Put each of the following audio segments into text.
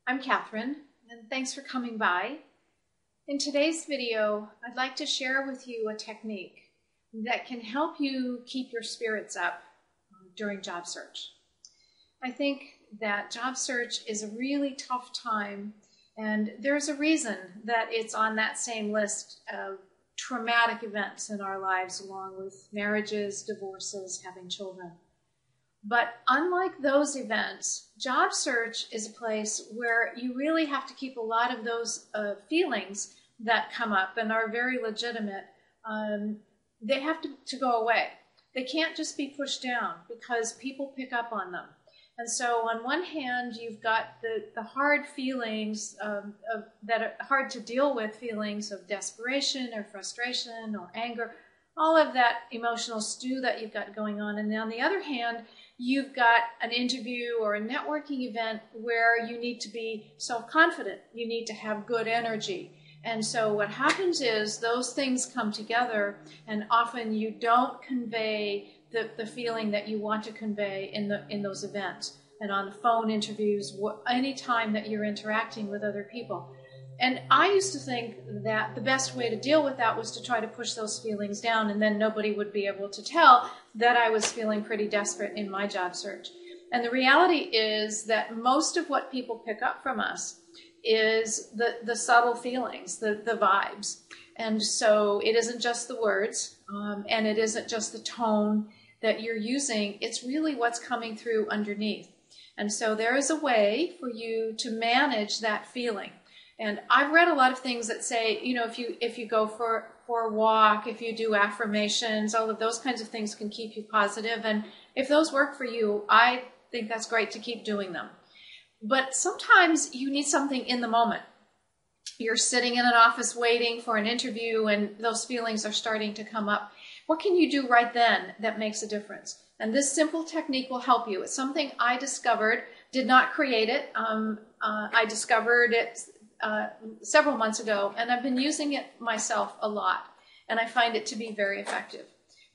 I'm Catherine, and thanks for coming by. In today's video, I'd like to share with you a technique that can help you keep your spirits up during job search. I think that job search is a really tough time, and there's a reason that it's on that same list of traumatic events in our lives, along with marriages, divorces, having children. But unlike those events, job search is a place where you really have to keep a lot of those feelings that come up and are very legitimate. They have to go away. They can't just be pushed down because people pick up on them. And so on one hand, you've got the hard feelings that are hard to deal with, feelings of desperation or frustration or anger, all of that emotional stew that you've got going on. And then on the other hand, you've got an interview or a networking event where you need to be self-confident. You need to have good energy. And so what happens is those things come together, and often you don't convey the feeling that you want to convey in those events and on the phone interviews, any time that you're interacting with other people. And I used to think that the best way to deal with that was to try to push those feelings down, and then nobody would be able to tell that I was feeling pretty desperate in my job search. And the reality is that most of what people pick up from us is the subtle feelings, the vibes. And so it isn't just the words, and it isn't just the tone that you're using. It's really what's coming through underneath. And so there is a way for you to manage that feeling. And I've read a lot of things that say, you know, if you go for a walk, if you do affirmations, all of those kinds of things can keep you positive. And if those work for you, I think that's great to keep doing them. But sometimes you need something in the moment. You're sitting in an office waiting for an interview and those feelings are starting to come up. What can you do right then that makes a difference? And this simple technique will help you. It's something I discovered, did not create it. I discovered it several months ago, and I've been using it myself a lot, and I find it to be very effective.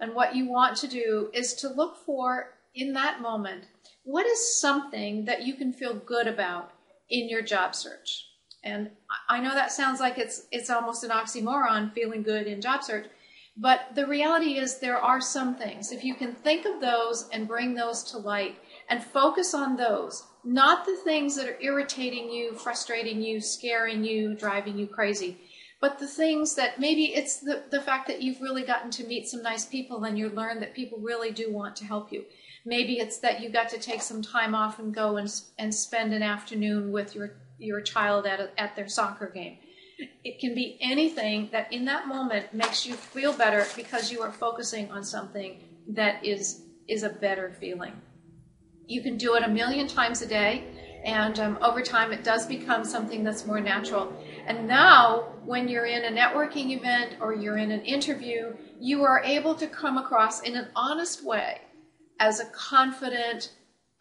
And what you want to do is to look for, in that moment, what is something that you can feel good about in your job search. And I know that sounds like it's almost an oxymoron, feeling good in job search, but the reality is there are some things. If you can think of those and bring those to light and focus on those, not the things that are irritating you, frustrating you, scaring you, driving you crazy, but the things that maybe it's the fact that you've really gotten to meet some nice people and you learn that people really do want to help you. Maybe it's that you got to take some time off and go and spend an afternoon with your child at their soccer game. It can be anything that in that moment makes you feel better because you are focusing on something that is a better feeling. You can do it 1,000,000 times a day, and over time it does become something that's more natural. And now when you're in a networking event or you're in an interview, you are able to come across in an honest way as a confident,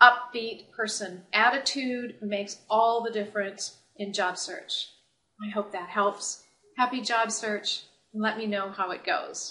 upbeat person. Attitude makes all the difference in job search. I hope that helps. Happy job search, and let me know how it goes.